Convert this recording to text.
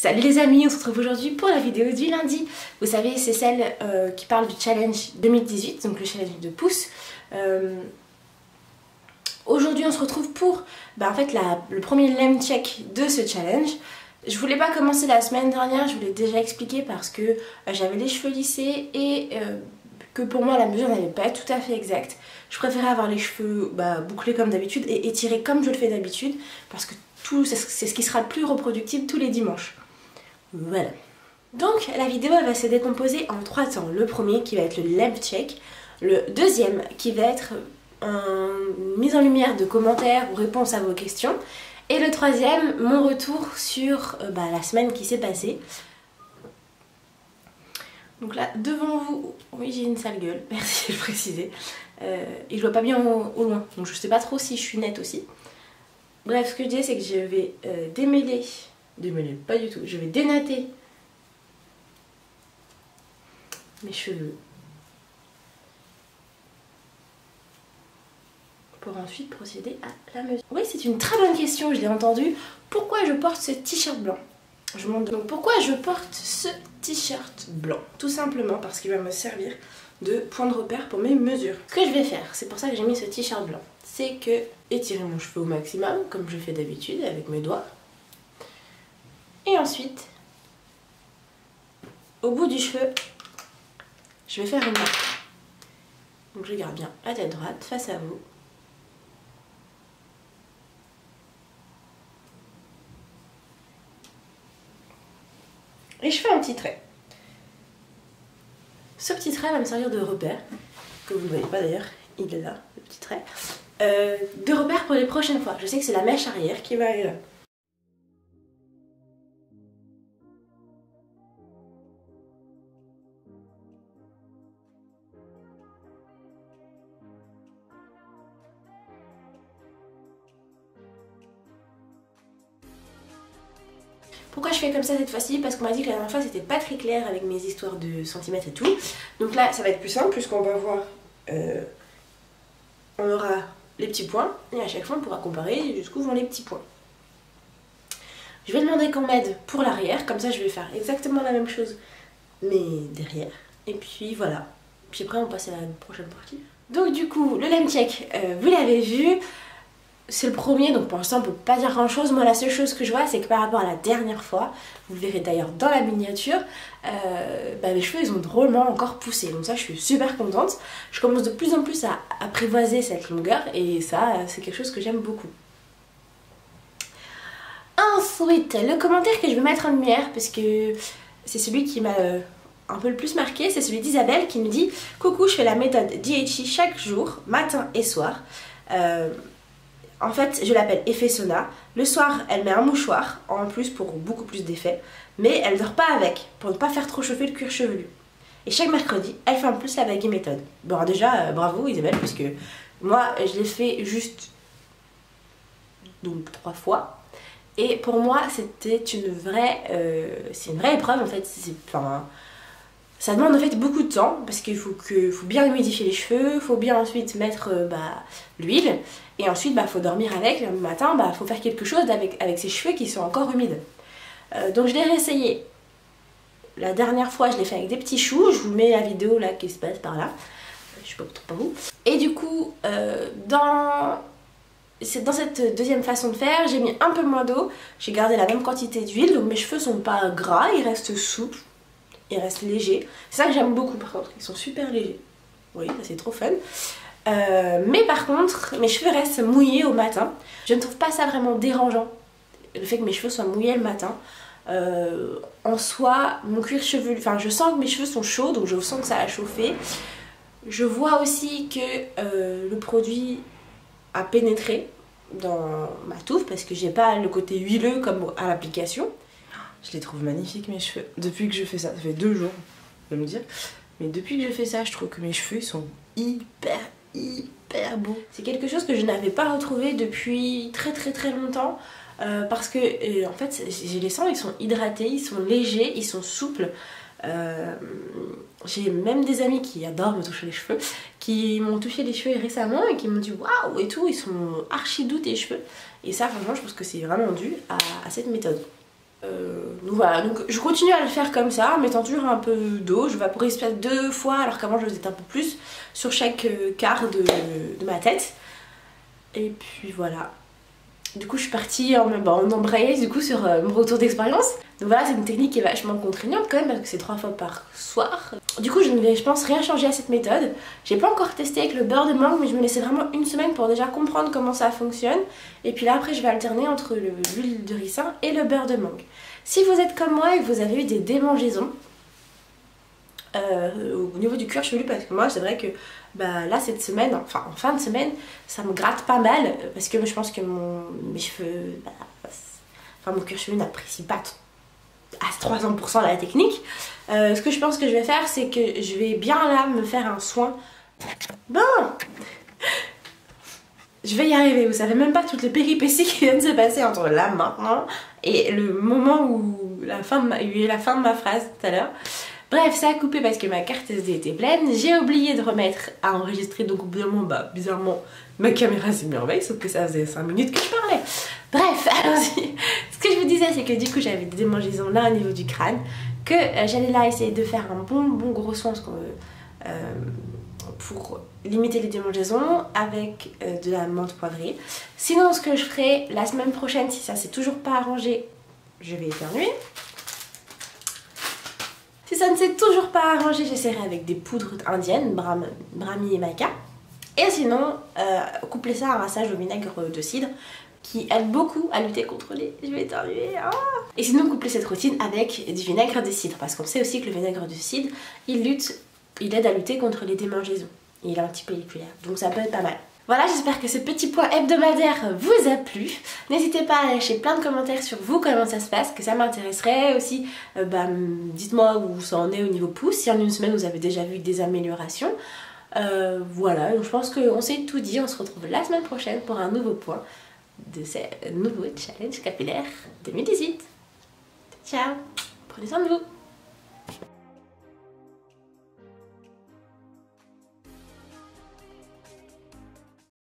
Salut les amis, on se retrouve aujourd'hui pour la vidéo du lundi. Vous savez, c'est celle qui parle du challenge 2018, donc le challenge de pouces. Aujourd'hui on se retrouve pour en fait, le premier lem check de ce challenge. Je voulais pas commencer la semaine dernière, je vous l'ai déjà expliqué parce que j'avais les cheveux lissés et que pour moi la mesure n'allait pas être tout à fait exacte. Je préférais avoir les cheveux bouclés comme d'habitude et étirés comme je le fais d'habitude parce que c'est ce qui sera le plus reproductible tous les dimanches. Voilà. Donc la vidéo elle va se décomposer en 3 temps. Le premier qui va être le lem check, le deuxième qui va être une mise en lumière de commentaires ou réponses à vos questions, et le troisième, mon retour sur la semaine qui s'est passée. Donc là, devant vous, oui j'ai une sale gueule, merci de le préciser, et je vois pas bien au loin, donc je sais pas trop si je suis nette aussi. Bref, ce que je dis c'est que je vais démêler, pas du tout, je vais dénatter mes cheveux pour ensuite procéder à la mesure. Oui, c'est une très bonne question, je l'ai entendu. Pourquoi je porte ce t-shirt blanc? Je m'en demande. Donc pourquoi je porte ce t-shirt blanc? Tout simplement parce qu'il va me servir de point de repère pour mes mesures. Ce que je vais faire, c'est pour ça que j'ai mis ce t-shirt blanc, c'est que étirer mon cheveu au maximum, comme je fais d'habitude avec mes doigts. Et ensuite, au bout du cheveu, je vais faire une marque. Donc je garde bien la tête droite face à vous. Et je fais un petit trait. Ce petit trait va me servir de repère, que vous ne voyez pas d'ailleurs, il est là, le petit trait. De repère pour les prochaines fois. Je sais que c'est la mèche arrière qui va aller là. Pourquoi je fais comme ça cette fois-ci? Parce qu'on m'a dit que la dernière fois c'était pas très clair avec mes histoires de centimètres et tout. Donc là ça va être plus simple puisqu'on va voir, on aura les petits points et à chaque fois on pourra comparer jusqu'où vont les petits points. Je vais demander qu'on m'aide pour l'arrière, comme ça je vais faire exactement la même chose mais derrière. Et puis voilà. Puis après on passe à la prochaine partie. Donc du coup le lem check, vous l'avez vu. C'est le premier, donc pour l'instant on peut pas dire grand chose. Moi la seule chose que je vois c'est que par rapport à la dernière fois, vous le verrez d'ailleurs dans la miniature, mes cheveux ils ont drôlement encore poussé, donc ça je suis super contente. Je commence de plus en plus à apprivoiser cette longueur et ça c'est quelque chose que j'aime beaucoup. Ensuite, le commentaire que je vais mettre en lumière, parce que c'est celui qui m'a un peu le plus marqué, c'est celui d'Isabelle qui me dit: coucou, je fais la méthode DHI chaque jour, matin et soir. En fait, je l'appelle effet sauna. Le soir, elle met un mouchoir, en plus pour beaucoup plus d'effet, mais elle dort pas avec, pour ne pas faire trop chauffer le cuir chevelu. Et chaque mercredi, elle fait en plus la baguette méthode. Bon, déjà, bravo Isabelle, parce que moi, je l'ai fait juste donc 3 fois. Et pour moi, c'était une vraie épreuve en fait. Ça demande en fait beaucoup de temps parce qu'il faut bien humidifier les cheveux, il faut bien ensuite mettre l'huile et ensuite faut dormir avec. Le matin, faut faire quelque chose avec ses cheveux qui sont encore humides. Donc je l'ai réessayé. La dernière fois, je l'ai fait avec des petits choux. Je vous mets la vidéo là qui se passe par là. Je sais pas trop par où. Et du coup, dans cette deuxième façon de faire, j'ai mis un peu moins d'eau. J'ai gardé la même quantité d'huile, donc mes cheveux sont pas gras, ils restent souples. Ils restent légers. C'est ça que j'aime beaucoup par contre, ils sont super légers. Oui, ça c'est trop fun. Mais par contre, mes cheveux restent mouillés au matin. Je ne trouve pas ça vraiment dérangeant, le fait que mes cheveux soient mouillés le matin. En soi, mon cuir chevelu, je sens que mes cheveux sont chauds, donc je sens que ça a chauffé. Je vois aussi que le produit a pénétré dans ma touffe parce que j'ai pas le côté huileux comme à l'application. Je les trouve magnifiques mes cheveux. Depuis que je fais ça fait 2 jours, je vais me dire. Mais depuis que je fais ça, je trouve que mes cheveux sont hyper beaux. C'est quelque chose que je n'avais pas retrouvé depuis très longtemps. Parce que en fait, je les sens, ils sont hydratés, ils sont légers, ils sont souples. J'ai même des amis qui adorent me toucher les cheveux, qui m'ont touché les cheveux récemment et qui m'ont dit waouh et tout, ils sont archi doux tes cheveux. Et ça franchement je pense que c'est vraiment dû à cette méthode. Donc voilà, donc je continue à le faire comme ça, en mettant toujours un peu d'eau. Je vaporise peut-être 2 fois alors qu'avant je faisais un peu plus sur chaque quart de ma tête. Et puis voilà. Du coup je suis partie en embrayage du coup sur mon retour d'expérience. Donc voilà, c'est une technique qui est vachement contraignante quand même parce que c'est 3 fois par soir. Du coup je ne vais, je pense, rien changer à cette méthode. J'ai pas encore testé avec le beurre de mangue, mais je me laissais vraiment une semaine pour déjà comprendre comment ça fonctionne. Et puis là après je vais alterner entre l'huile de ricin et le beurre de mangue. Si vous êtes comme moi et que vous avez eu des démangeaisons au niveau du cuir chevelu, parce que moi c'est vrai que bah, là cette semaine, enfin en fin de semaine, ça me gratte pas mal parce que je pense que mes cheveux, enfin mon cuir chevelu n'apprécie pas à 300% la technique. Ce que je pense que je vais faire, c'est que je vais bien là me faire un soin. Bon, je vais y arriver, vous savez même pas toutes les péripéties qui viennent se passer entre là maintenant et le moment où il y a eu la fin de ma phrase tout à l'heure. Bref, ça a coupé parce que ma carte SD était pleine. J'ai oublié de remettre à enregistrer, donc bizarrement, ma caméra s'est mis en veille, sauf que ça faisait 5 minutes que je parlais. Bref, allons-y. Ce que je vous disais, c'est que du coup j'avais des démangeaisons là au niveau du crâne, que j'allais là essayer de faire un bon gros soin pour limiter les démangeaisons avec de la menthe poivrée. Sinon, ce que je ferai la semaine prochaine, si ça s'est toujours pas arrangé, je vais éternuer. Si ça ne s'est toujours pas arrangé, j'essaierai avec des poudres indiennes, Brahmi et Maca. Et sinon, coupler ça à un massage au vinaigre de cidre qui aide beaucoup à lutter contre les... Je vais éternuer. Et sinon, coupler cette routine avec du vinaigre de cidre. Parce qu'on sait aussi que le vinaigre de cidre, il aide à lutter contre les démangeaisons. Il est antipelliculaire, donc ça peut être pas mal. Voilà, j'espère que ce petit point hebdomadaire vous a plu. N'hésitez pas à lâcher plein de commentaires sur vous, comment ça se passe, que ça m'intéresserait aussi. Dites-moi où ça en est au niveau pouce, si en une semaine vous avez déjà vu des améliorations. Voilà, donc je pense qu'on s'est tout dit. On se retrouve la semaine prochaine pour un nouveau point de ce nouveau challenge capillaire 2018. Ciao, prenez soin de vous.